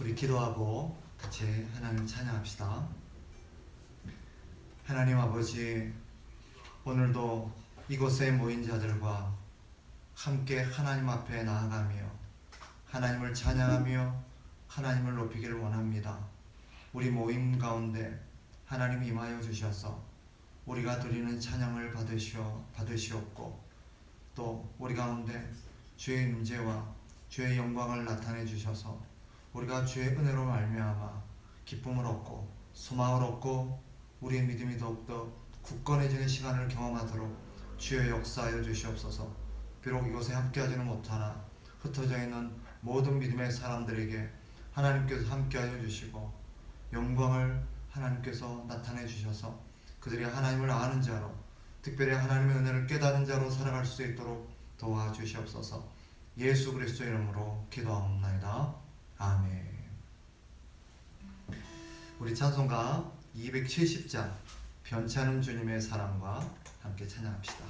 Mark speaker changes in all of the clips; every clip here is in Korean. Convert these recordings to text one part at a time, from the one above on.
Speaker 1: 우리 기도하고 같이 하나님 찬양합시다. 하나님 아버지, 오늘도 이곳에 모인 자들과 함께 하나님 앞에 나아가며 하나님을 찬양하며 하나님을 높이기를 원합니다. 우리 모임 가운데 하나님 임하여 주셔서 우리가 드리는 찬양을 받으시옵고, 또 우리 가운데 주의 임재와 주의 영광을 나타내 주셔서 우리가 주의 은혜로 말미암아 기쁨을 얻고 소망을 얻고 우리의 믿음이 더욱더 굳건해지는 시간을 경험하도록 주여 역사하여 주시옵소서. 비록 이곳에 함께하지는 못하나 흩어져 있는 모든 믿음의 사람들에게 하나님께서 함께하여 주시고 영광을 하나님께서 나타내 주셔서 그들이 하나님을 아는 자로, 특별히 하나님의 은혜를 깨닫는 자로 살아갈 수 있도록 도와주시옵소서. 예수 그리스도의 이름으로 기도하옵나이다. 아멘. 우리 찬송가 270장 변찮은 주님의 사랑과 함께 찬양합시다.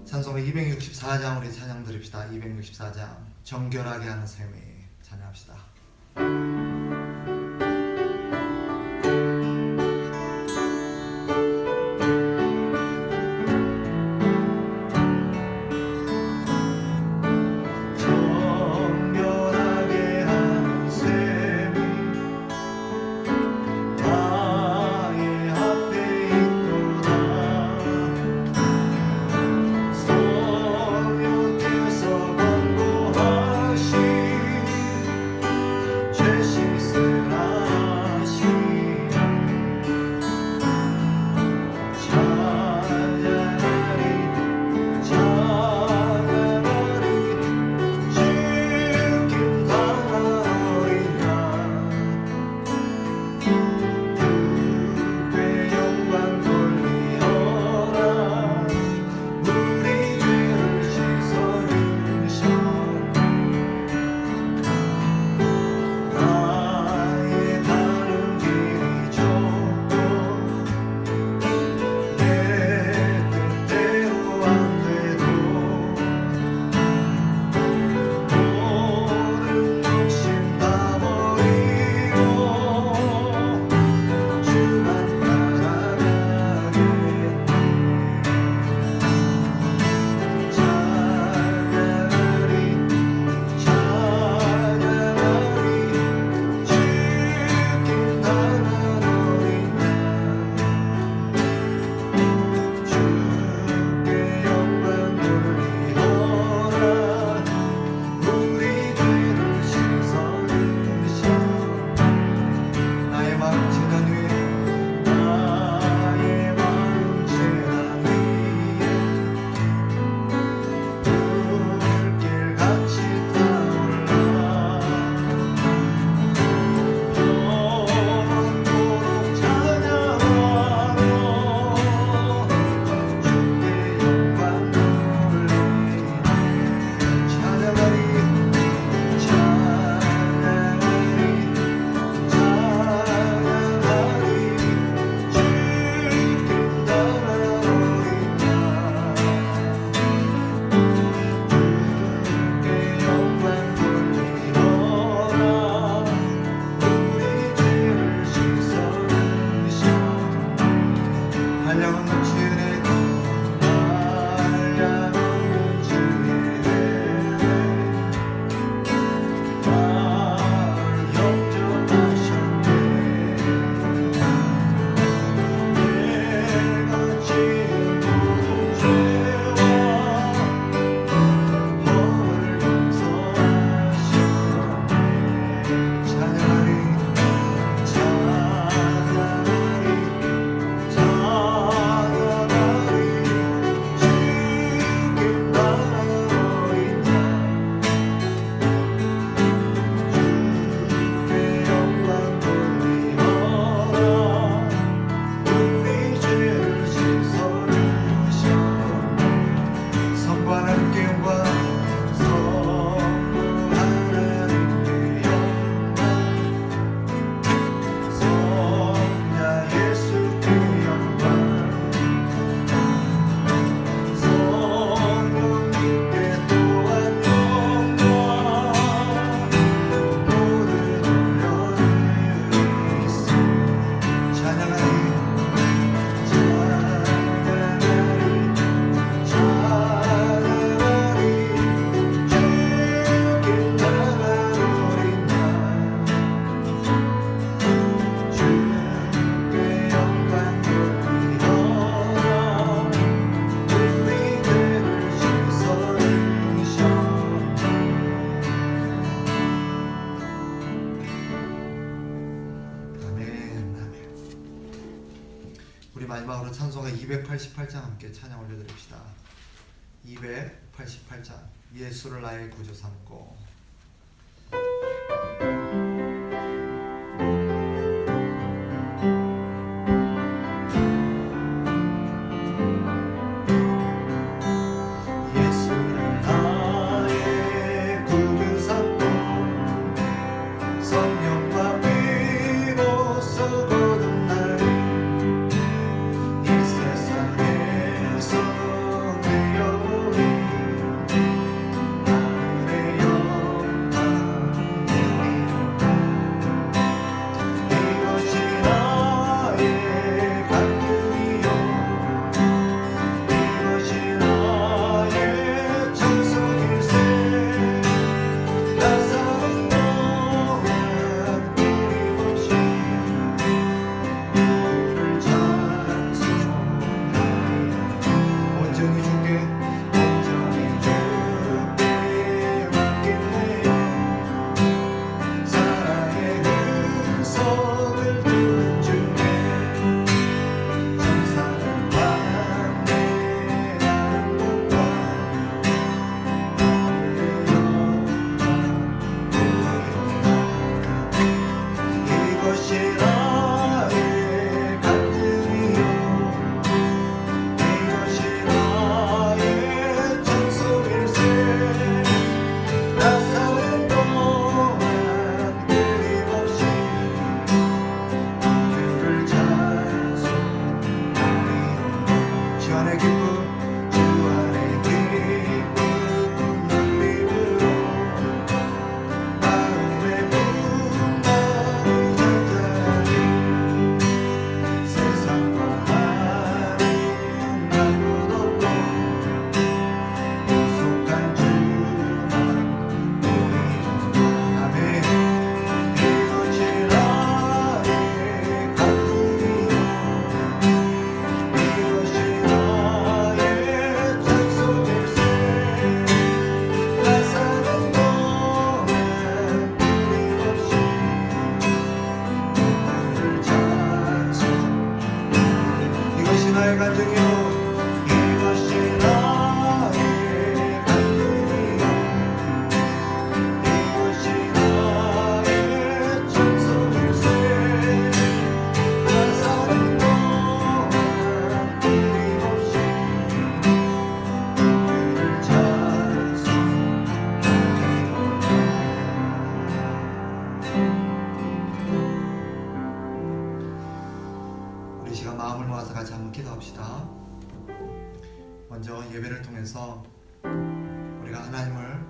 Speaker 1: 찬송가 264장 우리 찬양 드립시다. 264장 정결하게 하는 셈이 찬양합시다. 마지막으로 찬송가 288장 함께 찬양 올려드립시다. 288장 예수를 나의 구주 삼고 이 세상에서 내 영혼 안에 기쁨 주 안에 기쁨 누림으로 마음의 풍랑이 잠자리 세상과 하는 아무도 없고 속한 주만 보이는 아멘. 이것이 나의 가슴이요 이것이 나의 찬송일세 나 사는 동안 끊임없이 너를 찬송 이것이 나의 간증이요 이것이 나의 간증이요 이것이 나의 찬송일세 나 사는 동안 끊임없이 너를 찬송하리라. 우리 시간 마음을 모아서 같이 한번 기도합시다. 먼저 예배를 통해서 우리가 하나님을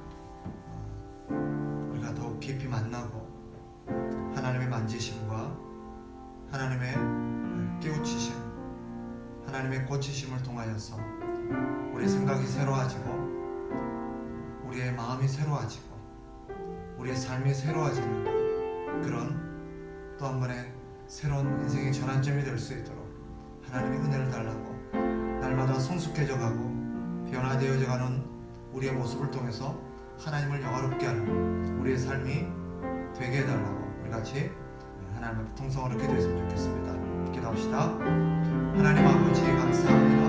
Speaker 1: 우리가 더욱 깊이 만나고 하나님의 만지심과 하나님의 깨우치심, 하나님의 고치심을 통하여서 우리의 생각이 새로워지고 우리의 마음이 새로워지고 우리의 삶이 새로워지는 그런 또 한 번의 새로운 인생의 전환점이 될 수 있도록 하나님의 은혜를 달라고 날마다 성숙해져 가고 변화되어져 가는 우리의 모습을 통해서 하나님을 영화롭게 하는 우리의 삶이 되게 해달라고 우리 같이 하나님 앞에 통성으로 기도했으면 좋겠습니다. 기도합시다. 하나님 아버지 감사합니다.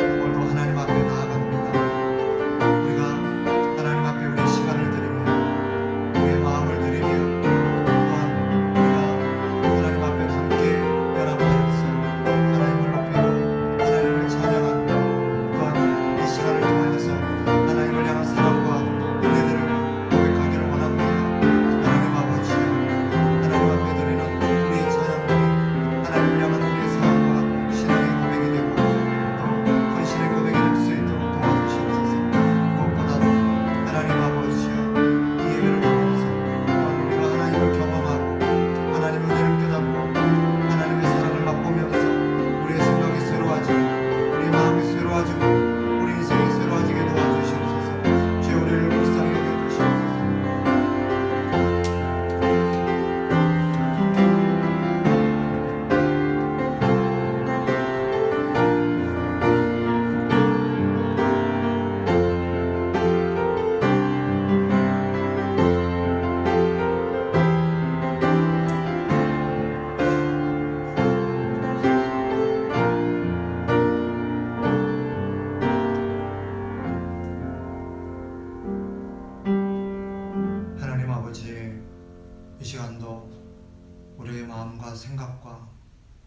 Speaker 1: 오늘도 하나님 앞에 나아갑니다. 우리가 하나님 앞에 우리의 시간을 드리며 우리의 마음을 드리며 또한 우리가 하나님 앞에 함께 연합하여서 하나님을 높이고 하나님을 찬양하며 또한 이 시간을 통하여서 하나님을 향한 사랑과 은혜들을 고백하기를 원합니다. 하나님 아버지 하나님 앞에 드리는 우리의 찬양과 하나님을 향한 우리의 사랑과 신앙의 고백이 되고 또 헌신의 고백이 될 수 있도록 도와주시옵소서. 무엇보다도 하나님 아버지 이 예배를 통해서 또한 우리가 하나님을 경험하고 하나님의 은혜를 깨닫고 하나님의 사랑을 맛보면서 우리의 생각이 새로워지고 우리의 마음이 새로워지고 우리 인생이 새로워지게 도와주시옵소서. 주여 우리를 불쌍히 여겨주시옵소서. 하나님 아버지 이 시간도 우리의 마음과 생각과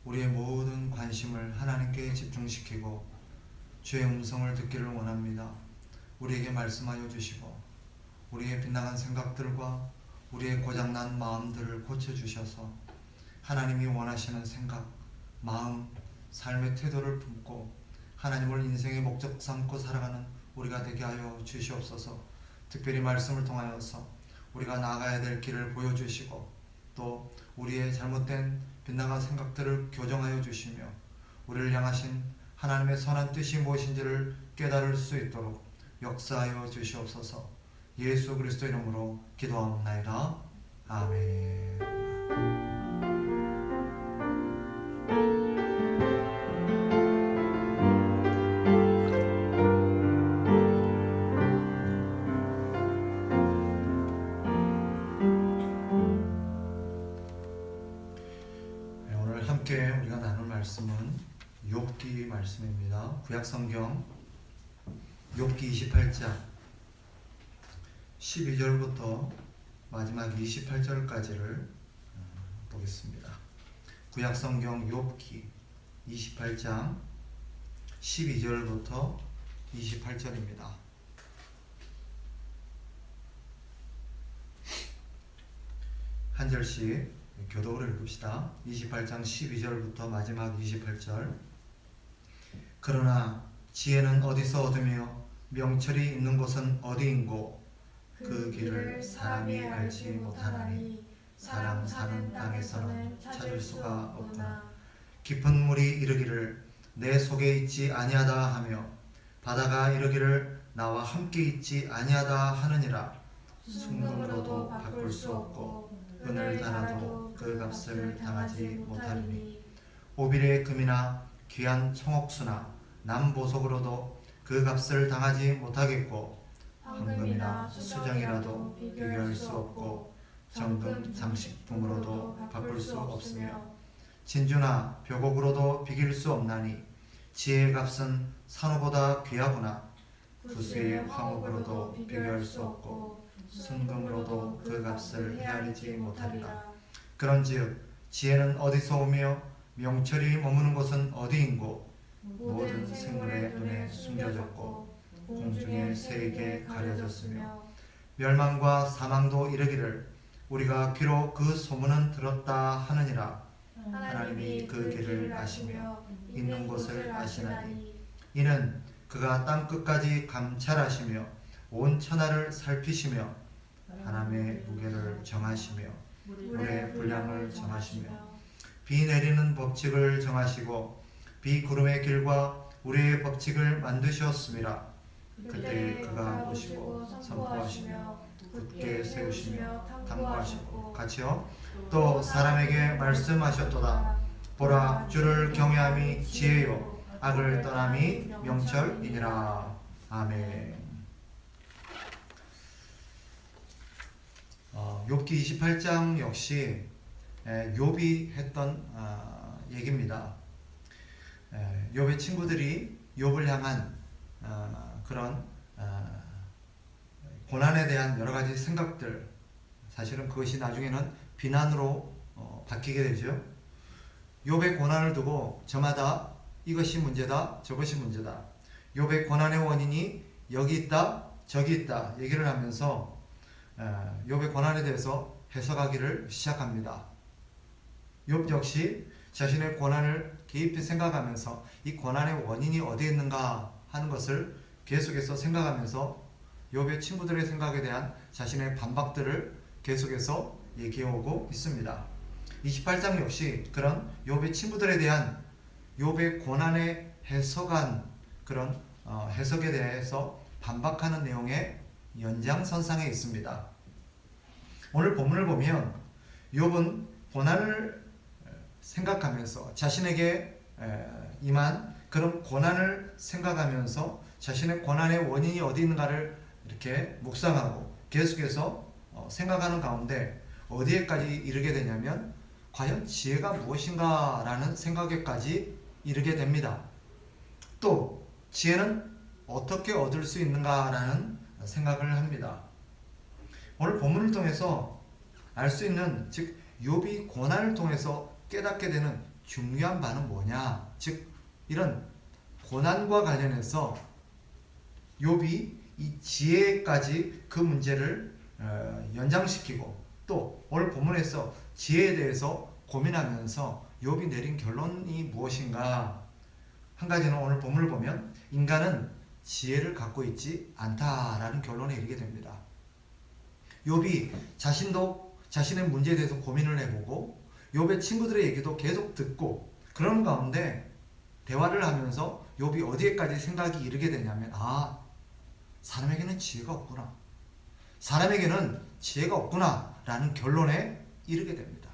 Speaker 1: 우리의 모든 관심을 하나님께 집중시키고 주의 음성을 듣기를 원합니다. 우리에게 말씀하여 주시고 우리의 빗나간 생각들과 우리의 고장난 마음들을 고쳐주셔서 하나님이 원하시는 생각, 마음, 삶의 태도를 품고 하나님을 인생의 목적 삼고 살아가는 우리가 되게 하여 주시옵소서. 특별히 말씀을 통하여서 우리가 나아가야 될 길을 보여주시고 또 우리의 잘못된 빗나간 생각들을 교정하여 주시며 우리를 향하신 하나님의 선한 뜻이 무엇인지를 깨달을 수 있도록 역사하여 주시옵소서. 예수 그리스도 이름으로 기도하옵나이다. 아멘. 오늘 함께 우리가 나눌 말씀은 욥기 말씀입니다. 구약성경 욥기 28장 12절부터 마지막 28절까지를 보겠습니다. 구약성경 욥기 28장 12절부터 28절입니다. 한 절씩 교독으로 읽읍시다. 28장 12절부터 마지막 28절. 그러나 지혜는 어디서 얻으며 명철이 있는 곳은 어디인고 그 길을 사람이 알지 못하나니 사람 사는 땅에서는 찾을 수가 없구나. 깊은 물이 이르기를 내 속에 있지 아니하다 하며 바다가 이르기를 나와 함께 있지 아니하다 하느니라. 순금으로도 바꿀 수 없고 은을 달아도 그 값을 당하지 못하리니 오빌의 금이나 귀한 청옥수나 남보석으로도 그 값을 당하지 못하겠고 황금이나 수정이라도 비교할 수 없고 정금 장식품으로도 바꿀 수 없으며 진주나 벽옥으로도 비길 수 없나니 지혜의 값은 산호보다 귀하구나. 구수의 황옥으로도 비교할 수 없고 순금으로도 그 값을 헤아리지 못하리라. 그런즉 지혜는 어디서 오며 명철이 머무는 곳은 어디인고 모든 생물의 눈에 숨겨졌고 공중의 새에게 가려졌으며 멸망과 사망도 이르기를 우리가 귀로 그 소문은 들었다 하느니라. 하나님이 그 길을 아시며 있는 곳을 아시나니 이는 그가 땅 끝까지 감찰하시며 온 천하를 살피시며 바람의 무게를 정하시며 물의 분량을 정하시며 비 내리는 법칙을 정하시고 비구름의 길과 우리의 법칙을 만드셨음이라. 그때 그가 보시고 선포하시며 굳게 세우시며 당부하시고 같이요. 또 사람에게 말씀하셨도다. 보라, 주를 경외함이 지혜요 악을 떠남이 명철이니라. 아멘. 욥기 28장 역시 욥이 했던 얘기입니다. 욥의 친구들이 욥을 향한 그런 고난에 대한 여러 가지 생각들, 사실은 그것이 나중에는 비난으로 바뀌게 되죠. 욥의 고난을 두고 저마다 이것이 문제다, 저것이 문제다, 욥의 고난의 원인이 여기 있다, 저기 있다 얘기를 하면서 욥의 고난에 대해서 해석하기를 시작합니다. 욥 역시 자신의 고난을 깊이 생각하면서 이 고난의 원인이 어디에 있는가 하는 것을 계속해서 생각하면서 욥의 친구들의 생각에 대한 자신의 반박들을 계속해서 얘기해오고 있습니다. 28장 역시 그런 욥의 친구들에 대한 욥의 고난에 해석한 그런 해석에 대해서 반박하는 내용의 연장선상에 있습니다. 오늘 본문을 보면 욥은 고난을 생각하면서 자신에게 임한 그런 고난을 생각하면서 자신의 고난의 원인이 어디 있는가를 이렇게 묵상하고 계속해서 생각하는 가운데 어디에까지 이르게 되냐면 과연 지혜가 무엇인가 라는 생각에까지 이르게 됩니다. 또 지혜는 어떻게 얻을 수 있는가 라는 생각을 합니다. 오늘 본문을 통해서 알 수 있는, 즉 욥이 고난을 통해서 깨닫게 되는 중요한 바는 뭐냐, 즉 이런 고난과 관련해서 욥이 이 지혜까지 그 문제를 연장시키고 또 오늘 본문에서 지혜에 대해서 고민하면서 욥이 내린 결론이 무엇인가. 한 가지는 오늘 본문을 보면 인간은 지혜를 갖고 있지 않다라는 결론에 이르게 됩니다. 욥이 자신도 자신의 문제에 대해서 고민을 해보고 욥의 친구들의 얘기도 계속 듣고 그런 가운데 대화를 하면서 욥이 어디에까지 생각이 이르게 되냐면 사람에게는 지혜가 없구나, 사람에게는 지혜가 없구나 라는 결론에 이르게 됩니다.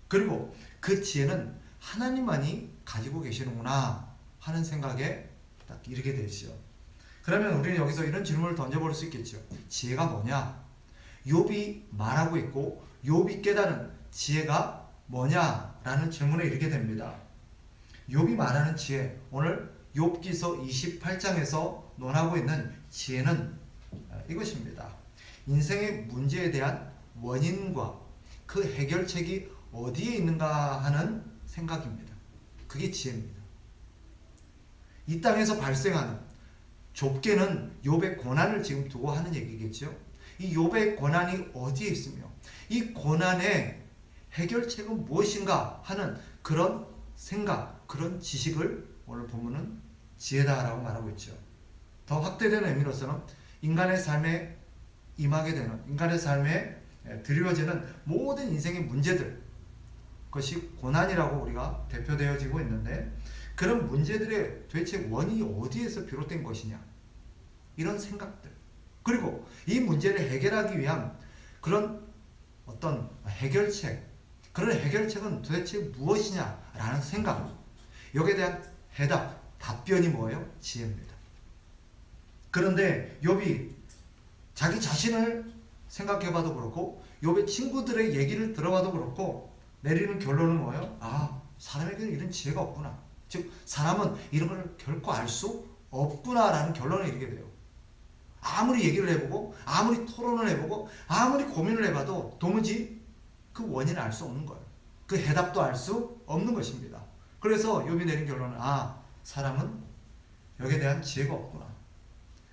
Speaker 1: 그리고 그 지혜는 하나님만이 가지고 계시는구나 하는 생각에 딱 이르게 되죠. 그러면 우리는 여기서 이런 질문을 던져볼 수 있겠죠. 지혜가 뭐냐? 욥이 말하고 있고 욥이 깨달은 지혜가 뭐냐라는 질문에 이르게 됩니다. 욥이 말하는 지혜, 오늘 욥기서 28장에서 논하고 있는 지혜는 이것입니다. 인생의 문제에 대한 원인과 그 해결책이 어디에 있는가 하는 생각입니다. 그게 지혜입니다. 이 땅에서 발생하는, 좁게는 욥의 고난을 지금 두고 하는 얘기겠죠. 이 욥의 고난이 어디에 있으며 이 고난의 해결책은 무엇인가 하는 그런 생각, 그런 지식을 오늘 본문은 지혜다라고 말하고 있죠. 더 확대되는 의미로서는 인간의 삶에 임하게 되는, 인간의 삶에 드리워지는 모든 인생의 문제들, 그것이 고난이라고 우리가 대표되어지고 있는데, 그런 문제들의 도대체 원인이 어디에서 비롯된 것이냐, 이런 생각들, 그리고 이 문제를 해결하기 위한 그런 어떤 해결책, 그런 해결책은 도대체 무엇이냐라는 생각, 여기에 대한 해답, 답변이 뭐예요? 지혜입니다. 그런데 욥이 자기 자신을 생각해봐도 그렇고 욥의 친구들의 얘기를 들어봐도 그렇고 내리는 결론은 뭐예요? 아, 사람에게는 이런 지혜가 없구나. 즉 사람은 이런 걸 결코 알 수 없구나라는 결론을 이르게 돼요. 아무리 얘기를 해보고 아무리 토론을 해보고 아무리 고민을 해봐도 도무지 그 원인을 알 수 없는 거예요. 그 해답도 알 수 없는 것입니다. 그래서 욥이 내린 결론은 아, 사람은 여기에 대한 지혜가 없구나.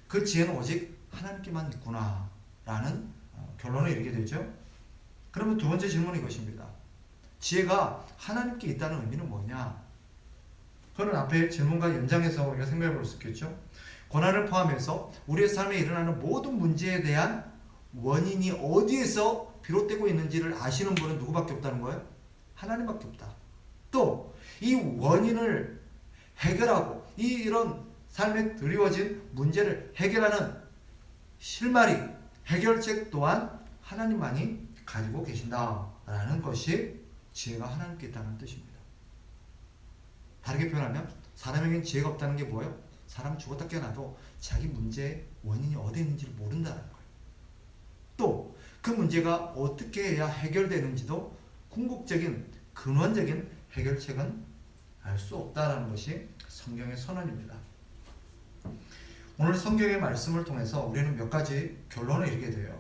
Speaker 1: 그 지혜는 오직 하나님께만 있구나 라는 결론에 이르게 되죠. 그러면 두 번째 질문은 이것입니다. 지혜가 하나님께 있다는 의미는 뭐냐? 그거는 앞에 질문과 연장해서 우리가 생각해 볼 수 있겠죠. 고난을 포함해서 우리의 삶에 일어나는 모든 문제에 대한 원인이 어디에서 비롯되고 있는지를 아시는 분은 누구밖에 없다는 거예요? 하나님밖에 없다. 또 이 원인을 해결하고 이런 삶에 드리워진 문제를 해결하는 실마리, 해결책 또한 하나님만이 가지고 계신다라는 것이 지혜가 하나님께 있다는 뜻입니다. 다르게 표현하면 사람에겐 지혜가 없다는 게 뭐예요? 사람 죽었다 깨어나도 자기 문제의 원인이 어디 있는지를 모른다는 거예요. 또 그 문제가 어떻게 해야 해결되는지도 궁극적인 근원적인 해결책은 알 수 없다는 것이 성경의 선언입니다. 오늘 성경의 말씀을 통해서 우리는 몇 가지 결론에 이르게 돼요.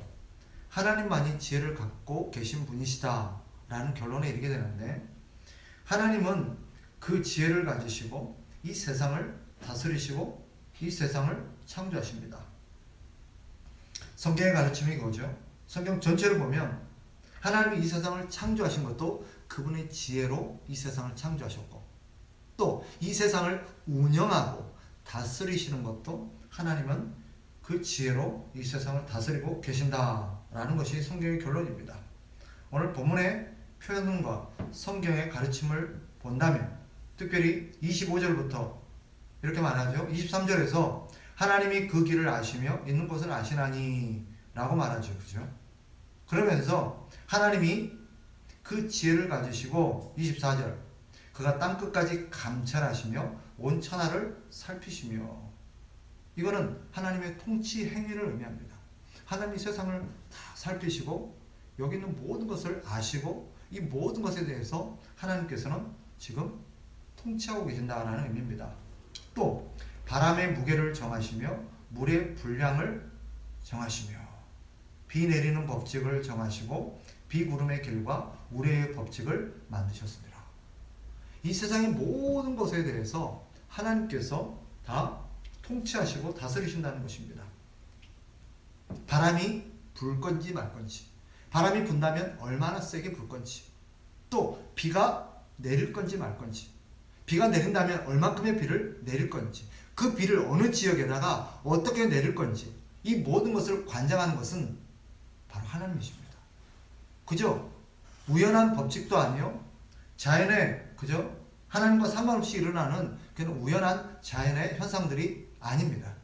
Speaker 1: 하나님만이 지혜를 갖고 계신 분이시다 라는 결론에 이르게 되는데, 하나님은 그 지혜를 가지시고 이 세상을 다스리시고 이 세상을 창조하십니다. 성경의 가르침이 이거죠. 성경 전체를 보면 하나님이 이 세상을 창조하신 것도 그분의 지혜로 이 세상을 창조하셨고, 또 이 세상을 운영하고 다스리시는 것도 하나님은 그 지혜로 이 세상을 다스리고 계신다라는 것이 성경의 결론입니다. 오늘 본문의 표현과 성경의 가르침을 본다면 특별히 25절부터 이렇게 말하죠. 23절에서 하나님이 그 길을 아시며 있는 곳을 아시나니 라고 말하죠. 그죠? 그러면서 하나님이 그 지혜를 가지시고 24절 그가 땅끝까지 감찰하시며 온 천하를 살피시며, 이거는 하나님의 통치 행위를 의미합니다. 하나님이 세상을 다 살피시고 여기 있는 모든 것을 아시고 이 모든 것에 대해서 하나님께서는 지금 통치하고 계신다는 의미입니다. 또 바람의 무게를 정하시며 물의 분량을 정하시며 비 내리는 법칙을 정하시고 비구름의 길과 우레의 법칙을 만드셨습니다. 이 세상의 모든 것에 대해서 하나님께서 다 통치하시고 다스리신다는 것입니다. 바람이 불 건지 말 건지, 바람이 분다면 얼마나 세게 불 건지, 또 비가 내릴 건지 말 건지, 비가 내린다면 얼마큼의 비를 내릴 건지, 그 비를 어느 지역에다가 어떻게 내릴 건지, 이 모든 것을 관장하는 것은 바로 하나님이십니다. 그죠? 우연한 법칙도 아니요, 자연의, 그죠? 하나님과 상관없이 일어나는 그런 우연한 자연의 현상들이 아닙니다.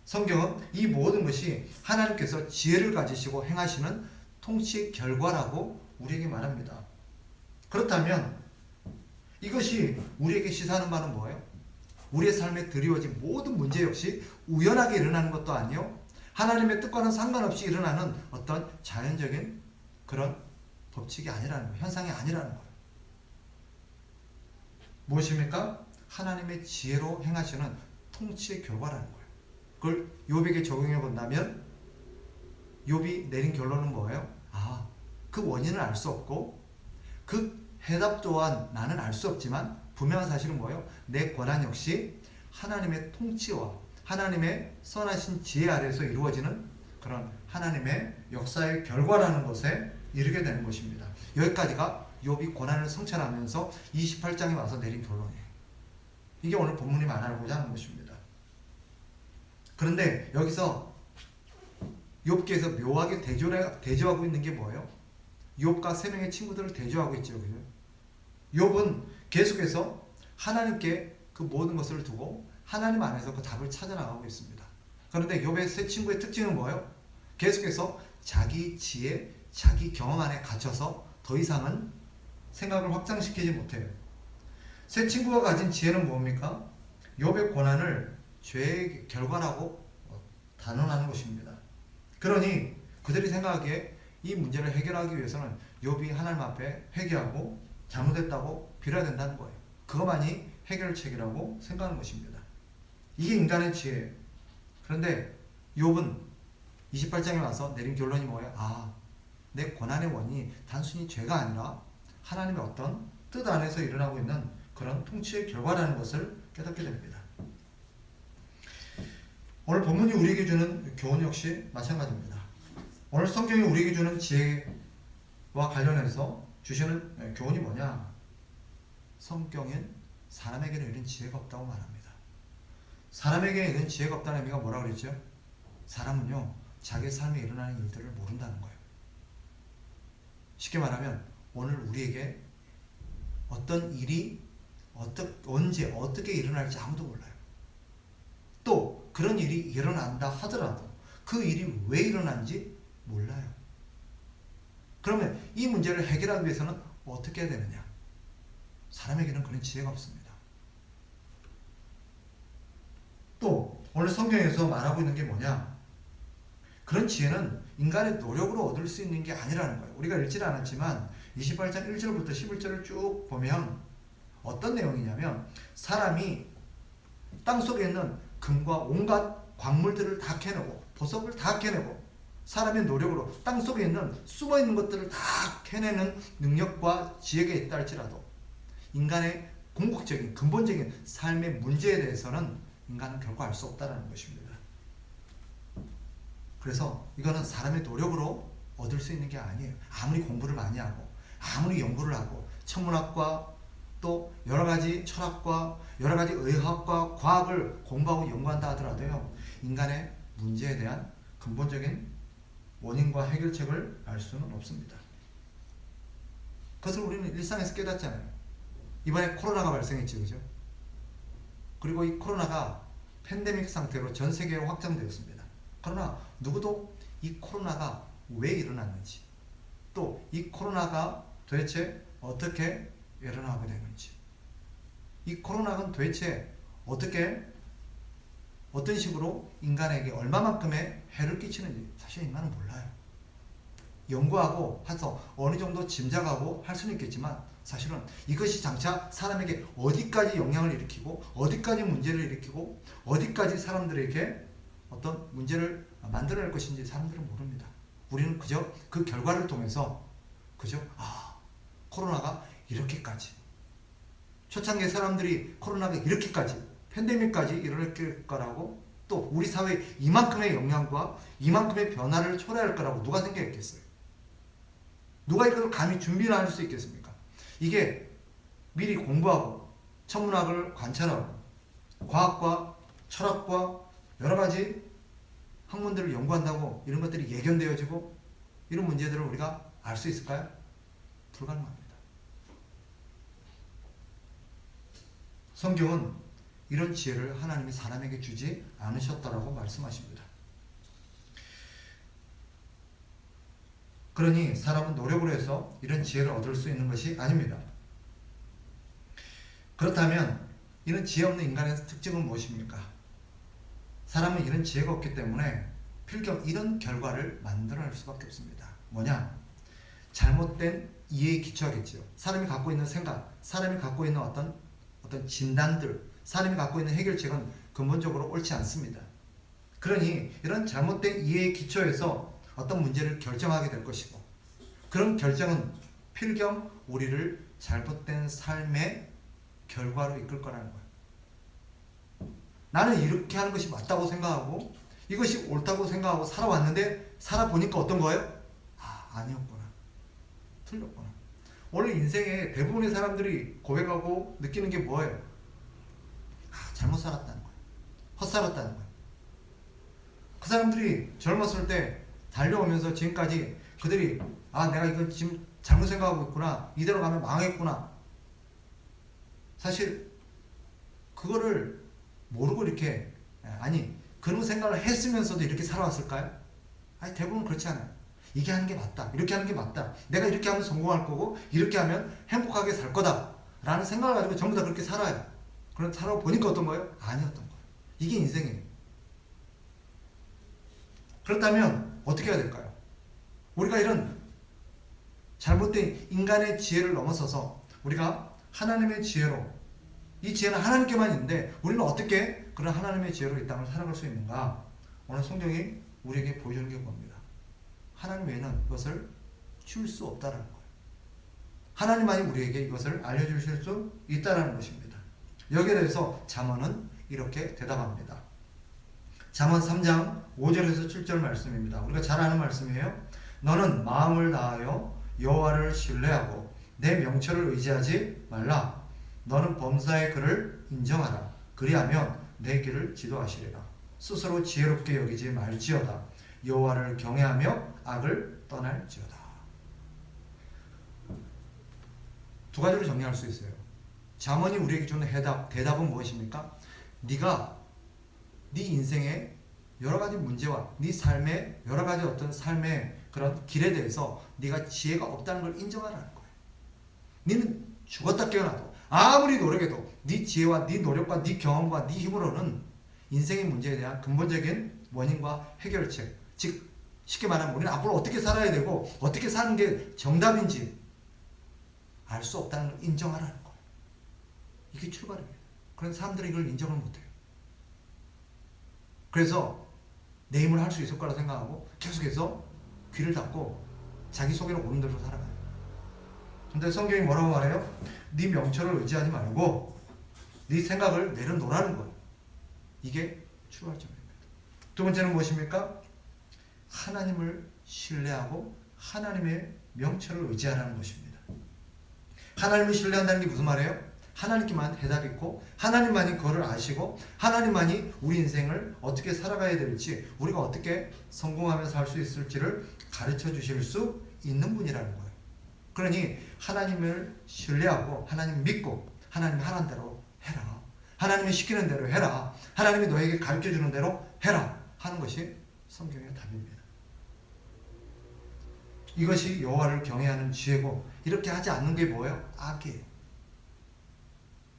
Speaker 1: 성경은 이 모든 것이 하나님께서 지혜를 가지시고 행하시는 통치의 결과라고 우리에게 말합니다. 그렇다면 이것이 우리에게 시사하는 바는 뭐예요? 우리의 삶에 드리워진 모든 문제 역시 우연하게 일어나는 것도 아니요, 하나님의 뜻과는 상관없이 일어나는 어떤 자연적인 그런 법칙이 아니라는 거예요. 현상이 아니라는 거예요. 무엇입니까? 하나님의 지혜로 행하시는 통치의 결과라는 거예요. 그걸 욥에게 적용해 본다면 욥이 내린 결론은 뭐예요? 아, 그 원인을 알 수 없고 그 해답 또한 나는 알 수 없지만 분명한 사실은 뭐예요? 내 고난 역시 하나님의 통치와 하나님의 선하신 지혜 아래에서 이루어지는 그런 하나님의 역사의 결과라는 것에 이르게 되는 것입니다. 여기까지가 욥이 고난을 성찰하면서 28장에 와서 내린 결론이에요. 이게 오늘 본문이 말하고자 하는 것입니다. 그런데 여기서 욥기에서 묘하게 대조하고 있는 게 뭐예요? 욥과 세 명의 친구들을 대조하고 있죠. 그죠? 욥은 계속해서 하나님께 그 모든 것을 두고 하나님 안에서 그 답을 찾아나가고 있습니다. 그런데 욥의 세 친구의 특징은 뭐예요? 계속해서 자기 지혜, 자기 경험 안에 갇혀서 더 이상은 생각을 확장시키지 못해요. 세 친구가 가진 지혜는 뭡니까? 욥의 고난을 죄의 결과라고 단언하는 것입니다. 그러니 그들이 생각하기에 이 문제를 해결하기 위해서는 욥이 하나님 앞에 회개하고 잘못했다고 빌어야 된다는 거예요. 그것만이 해결책이라고 생각하는 것입니다. 이게 인간의 지혜예요. 그런데 욥은 28장에 와서 내린 결론이 뭐예요? 내 고난의 원인이 단순히 죄가 아니라 하나님의 어떤 뜻 안에서 일어나고 있는 그런 통치의 결과라는 것을 깨닫게 됩니다. 오늘 본문이 우리에게 주는 교훈 역시 마찬가지입니다. 오늘 성경이 우리에게 주는 지혜와 관련해서 주시는 교훈이 뭐냐? 성경엔 사람에게는 이런 지혜가 없다고 말합니다. 사람에게 이런 지혜가 없다는 의미가 뭐라고 그랬죠? 사람은요, 자기 삶에 일어나는 일들을 모른다는 거예요. 쉽게 말하면 오늘 우리에게 어떤 일이 언제 어떻게 일어날지 아무도 몰라요. 또 그런 일이 일어난다 하더라도 그 일이 왜 일어난지 몰라요. 그러면 이 문제를 해결하기 위해서는 어떻게 해야 되느냐? 사람에게는 그런 지혜가 없습니다. 또 오늘 성경에서 말하고 있는 게 뭐냐? 그런 지혜는 인간의 노력으로 얻을 수 있는 게 아니라는 거예요. 우리가 읽지는 않았지만 28장 1절부터 11절을 쭉 보면 어떤 내용이냐면 사람이 땅속에 있는 금과 온갖 광물들을 다 캐내고 보석을 다 캐내고 사람의 노력으로 땅속에 있는 숨어있는 것들을 다 캐내는 능력과 지혜가 있다 할지라도 인간의 궁극적인 근본적인 삶의 문제에 대해서는 인간은 결코 알 수 없다는 것입니다. 그래서 이거는 사람의 노력으로 얻을 수 있는 게 아니에요. 아무리 공부를 많이 하고 아무리 연구를 하고 천문학과 또 여러가지 철학과 여러가지 의학과 과학을 공부하고 연구한다 하더라도요, 인간의 문제에 대한 근본적인 원인과 해결책을 알 수는 없습니다. 그것을 우리는 일상에서 깨닫잖아요. 이번에 코로나가 발생했죠, 그죠? 그리고 이 코로나가 팬데믹 상태로 전 세계로 확장되었습니다. 그러나 누구도 이 코로나가 왜 일어났는지, 또 이 코로나가 도대체 어떻게 일어나게 되는지, 이 코로나가 도대체 어떤 식으로 인간에게 얼마만큼의 해를 끼치는지 사실 인간은 몰라요. 연구하고 해서 어느 정도 짐작하고 할 수는 있겠지만 사실은 이것이 장차 사람에게 어디까지 영향을 일으키고 어디까지 문제를 일으키고 어디까지 사람들에게 어떤 문제를 만들어낼 것인지 사람들은 모릅니다. 우리는 그저 그 결과를 통해서 그저 코로나가 이렇게까지 초창기에 사람들이 코로나가 이렇게까지 팬데믹까지 일어날 거라고 또 우리 사회에 이만큼의 영향과 이만큼의 변화를 초래할 거라고 누가 생각했겠어요? 누가 이걸 감히 준비를 할 수 있겠습니까? 이게 미리 공부하고 천문학을 관찰하고 과학과 철학과 여러 가지 학문들을 연구한다고 이런 것들이 예견되어지고 이런 문제들을 우리가 알 수 있을까요? 불가능합니다. 성경은 이런 지혜를 하나님이 사람에게 주지 않으셨다라고 말씀하십니다. 그러니 사람은 노력으로 해서 이런 지혜를 얻을 수 있는 것이 아닙니다. 그렇다면 이런 지혜 없는 인간의 특징은 무엇입니까? 사람은 이런 지혜가 없기 때문에 필경 이런 결과를 만들어낼 수밖에 없습니다. 뭐냐? 잘못된 이해에 기초하겠지요. 사람이 갖고 있는 생각, 사람이 갖고 있는 어떤 진단들, 사람이 갖고 있는 해결책은 근본적으로 옳지 않습니다. 그러니 이런 잘못된 이해에 기초해서 어떤 문제를 결정하게 될 것이고 그런 결정은 필경 우리를 잘못된 삶의 결과로 이끌 거라는 거예요. 나는 이렇게 하는 것이 맞다고 생각하고 이것이 옳다고 생각하고 살아왔는데 살아보니까 어떤 거예요? 아니었구나. 틀렸구나. 오늘 인생에 대부분의 사람들이 고백하고 느끼는 게 뭐예요? 잘못 살았다는 거예요. 헛살았다는 거예요. 그 사람들이 젊었을 때 달려오면서 지금까지 그들이 내가 이거 지금 잘못 생각하고 있구나. 이대로 가면 망하겠구나. 사실 그거를 모르고 이렇게 그런 생각을 했으면서도 이렇게 살아왔을까요? 대부분 그렇지 않아요. 이게 하는 게 맞다. 이렇게 하는 게 맞다. 내가 이렇게 하면 성공할 거고 이렇게 하면 행복하게 살 거다. 라는 생각을 가지고 전부 다 그렇게 살아요. 그럼 살아보니까 어떤 거예요? 아니었던 거예요. 이게 인생이에요. 그렇다면 어떻게 해야 될까요? 우리가 이런 잘못된 인간의 지혜를 넘어서서 우리가 하나님의 지혜로, 이 지혜는 하나님께만 있는데 우리는 어떻게 그런 하나님의 지혜로 이 땅을 살아갈 수 있는가? 오늘 성경이 우리에게 보여주는 게 뭡니다. 하나님 외에는 이것을 줄 수 없다는 거예요. 하나님만이 우리에게 이것을 알려주실 수 있다는 것입니다. 여기에 대해서 잠언은 이렇게 대답합니다. 잠언 3장 5절에서 7절 말씀입니다. 우리가 잘 아는 말씀이에요. 너는 마음을 다하여 여호와를 신뢰하고 내 명철을 의지하지 말라. 너는 범사의 그를 인정하라. 그리하면 내 길을 지도하시리라. 스스로 지혜롭게 여기지 말지어다. 여호와를 경외하며 악을 떠날지어다. 두 가지로 정리할 수 있어요. 잠언이 우리에게 주는 대답은 무엇입니까? 네가 네 인생의 여러 가지 문제와 네 삶의 여러 가지 어떤 삶의 그런 길에 대해서 네가 지혜가 없다는 걸 인정하라는 거예요. 너는 죽었다 깨어나도 아무리 노력해도 네 지혜와 네 노력과 네 경험과 네 힘으로는 인생의 문제에 대한 근본적인 원인과 해결책, 즉 쉽게 말하면 우리는 앞으로 어떻게 살아야 되고 어떻게 사는 게 정답인지 알 수 없다는 걸 인정하라는 거예요. 이게 출발입니다. 그런데 사람들이 이걸 인정을 못해요. 그래서 내 힘으로 할 수 있을 거라 생각하고 계속해서 귀를 닫고 자기 속에로 오는 대로 살아가요. 근데 성경이 뭐라고 말해요? 네 명철을 의지하지 말고 네 생각을 내려놓으라는 거예요. 이게 출발점입니다. 두 번째는 무엇입니까? 하나님을 신뢰하고 하나님의 명철을 의지하라는 것입니다. 하나님을 신뢰한다는 게 무슨 말이에요? 하나님께만 해답이 있고 하나님만이 그거를 아시고 하나님만이 우리 인생을 어떻게 살아가야 될지 우리가 어떻게 성공하며 살 수 있을지를 가르쳐 주실 수 있는 분이라는 거예요. 그러니 하나님을 신뢰하고 하나님 믿고 하나님 하라는 대로 해라. 하나님이 시키는 대로 해라. 하나님이 너에게 가르쳐 주는 대로 해라 하는 것이 성경의 답입니다. 이것이 여호와를 경외하는 지혜고 이렇게 하지 않는 게 뭐예요? 악이에요.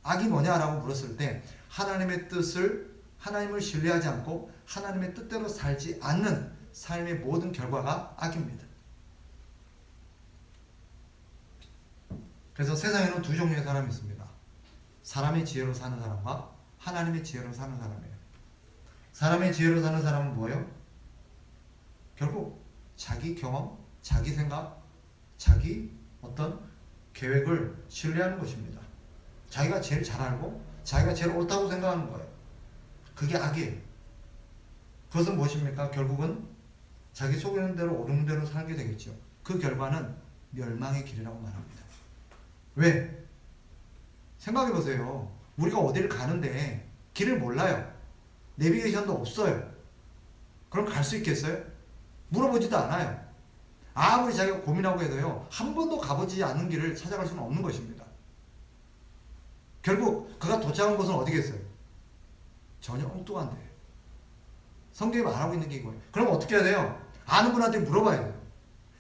Speaker 1: 악이 뭐냐라고 물었을 때 하나님의 뜻을 하나님을 신뢰하지 않고 하나님의 뜻대로 살지 않는 삶의 모든 결과가 악입니다. 그래서 세상에는 두 종류의 사람이 있습니다. 사람의 지혜로 사는 사람과 하나님의 지혜로 사는 사람이에요. 사람의 지혜로 사는 사람은 뭐예요? 결국 자기 경험, 자기 생각, 자기 어떤 계획을 신뢰하는 것입니다. 자기가 제일 잘 알고 자기가 제일 옳다고 생각하는 거예요. 그게 악이에요. 그것은 무엇입니까? 결국은 자기 속이는 대로 오르는 대로 살게 되겠죠. 그 결과는 멸망의 길이라고 말합니다. 왜? 생각해보세요. 우리가 어디를 가는데 길을 몰라요. 내비게이션도 없어요. 그럼 갈 수 있겠어요? 물어보지도 않아요. 아무리 자기가 고민하고 해도요, 한 번도 가보지 않는 길을 찾아갈 수는 없는 것입니다. 결국 그가 도착한 곳은 어디겠어요? 전혀 엉뚱한데. 성경이 말하고 있는 게 이거예요. 그럼 어떻게 해야 돼요? 아는 분한테 물어봐야 돼요.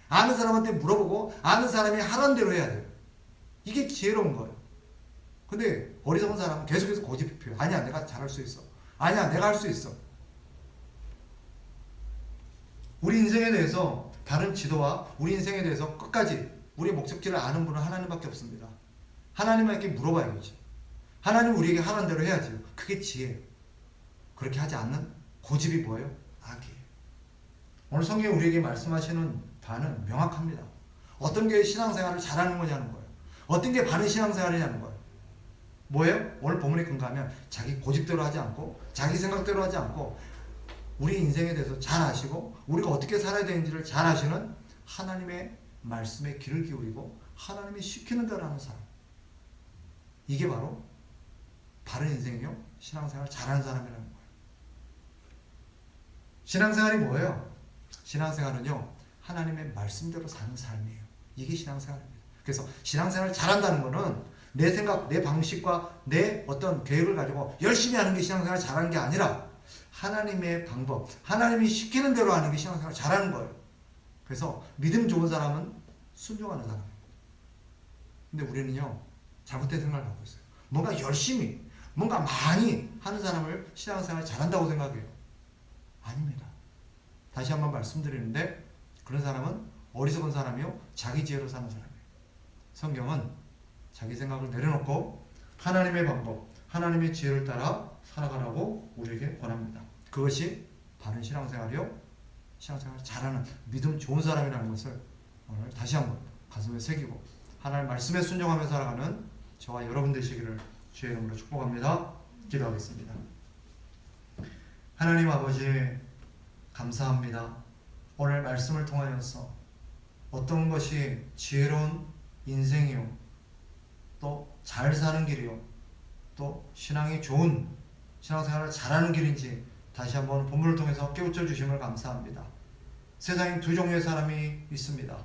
Speaker 1: 아는 사람한테 물어보고 아는 사람이 하라는 대로 해야 돼요. 이게 지혜로운 거예요. 근데 어리석은 사람은 계속해서 고집이 피워요. 아니야, 내가 잘할 수 있어. 아니야, 내가 할 수 있어. 우리 인생에 대해서 다른 지도와 우리 인생에 대해서 끝까지 우리의 목적지를 아는 분은 하나님밖에 없습니다. 하나님에게 물어봐야겠죠. 하나님 우리에게 하라는 대로 해야죠. 그게 지혜예요. 그렇게 하지 않는 고집이 뭐예요? 악이에요. 오늘 성경이 우리에게 말씀하시는 바는 명확합니다. 어떤 게 신앙생활을 잘하는 거냐는 거예요. 어떤 게 바른 신앙생활이냐는 거예요. 뭐예요? 오늘 본문에 근거하면 자기 고집대로 하지 않고 자기 생각대로 하지 않고 우리 인생에 대해서 잘 아시고 우리가 어떻게 살아야 되는지를 잘 아시는 하나님의 말씀에 귀를 기울이고 하나님이 시키는 대로 하는 사람. 이게 바로 바른 인생이요 신앙생활 잘하는 사람이라는 거예요. 신앙생활이 뭐예요? 신앙생활은요, 하나님의 말씀대로 사는 삶이에요. 이게 신앙생활입니다. 그래서 신앙생활을 잘한다는 거는 내 생각, 내 방식과 내 어떤 계획을 가지고 열심히 하는 게 신앙생활 잘하는 게 아니라 하나님의 방법, 하나님이 시키는 대로 하는 게 신앙생활 잘하는 거예요. 그래서 믿음 좋은 사람은 순종하는 사람이에요. 근데 우리는요, 잘못된 생각을 갖고 있어요. 뭔가 열심히, 뭔가 많이 하는 사람을 신앙생활 잘한다고 생각해요. 아닙니다. 다시 한번 말씀드리는데, 그런 사람은 어리석은 사람이요, 자기 지혜로 사는 사람이에요. 성경은 자기 생각을 내려놓고 하나님의 방법, 하나님의 지혜를 따라 살아가라고 우리에게 권합니다. 그것이 바른 신앙생활이요, 신앙생활을 잘하는 믿음 좋은 사람이라는 것을 오늘 다시 한번 가슴에 새기고 하나님 말씀에 순종하며 살아가는 저와 여러분 되시기를 주의 이름으로 축복합니다. 기도하겠습니다. 하나님 아버지, 감사합니다. 오늘 말씀을 통하여서 어떤 것이 지혜로운 인생이요, 또 잘 사는 길이요, 또 신앙이 좋은 신앙생활을 잘하는 길인지 다시 한번 본문을 통해서 깨우쳐 주심을 감사합니다. 세상에 두 종류의 사람이 있습니다.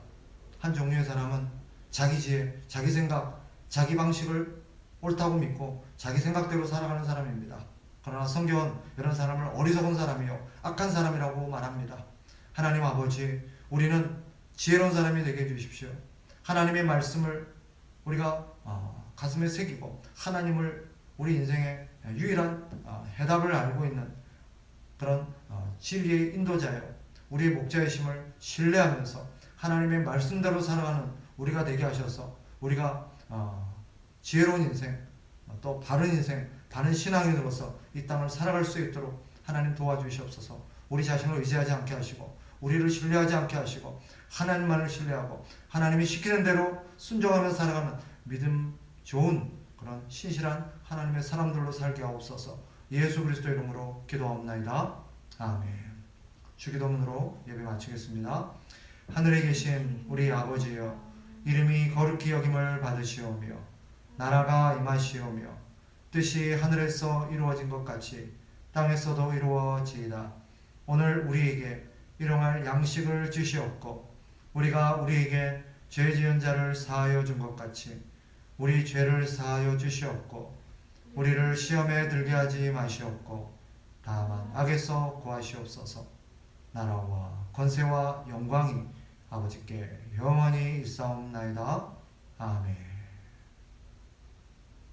Speaker 1: 한 종류의 사람은 자기 지혜, 자기 생각, 자기 방식을 옳다고 믿고 자기 생각대로 살아가는 사람입니다. 그러나 성경은 이런 사람을 어리석은 사람이요, 악한 사람이라고 말합니다. 하나님 아버지, 우리는 지혜로운 사람이 되게 해주십시오. 하나님의 말씀을 우리가 가슴에 새기고 하나님을 우리 인생의 유일한 해답을 알고 있는 그런 진리의 인도자요, 우리의 목자이심을 신뢰하면서 하나님의 말씀대로 살아가는 우리가 되게 하셔서 우리가 지혜로운 인생, 또 바른 인생, 바른 신앙인으로서 이 땅을 살아갈 수 있도록 하나님 도와주시옵소서. 우리 자신을 의지하지 않게 하시고 우리를 신뢰하지 않게 하시고 하나님만을 신뢰하고 하나님이 시키는 대로 순종하며 살아가는 믿음 좋은 그런 신실한 하나님의 사람들로 살게 하옵소서. 예수 그리스도 이름으로 기도하옵나이다. 아멘. 주기도문으로 예배 마치겠습니다. 하늘에 계신 우리 아버지여, 이름이 거룩히 여김을 받으시오며 나라가 임하시오며 뜻이 하늘에서 이루어진 것 같이 땅에서도 이루어지이다. 오늘 우리에게 일용할 양식을 주시옵고 우리가 우리에게 죄 지은 자를 사하여 준 것 같이 우리 죄를 사하여 주시옵고 우리를 시험에 들게 하지 마시옵고 다만 악에서 구하시옵소서. 나라와 권세와 영광이 아버지께 영원히 있사옵나이다. 아멘.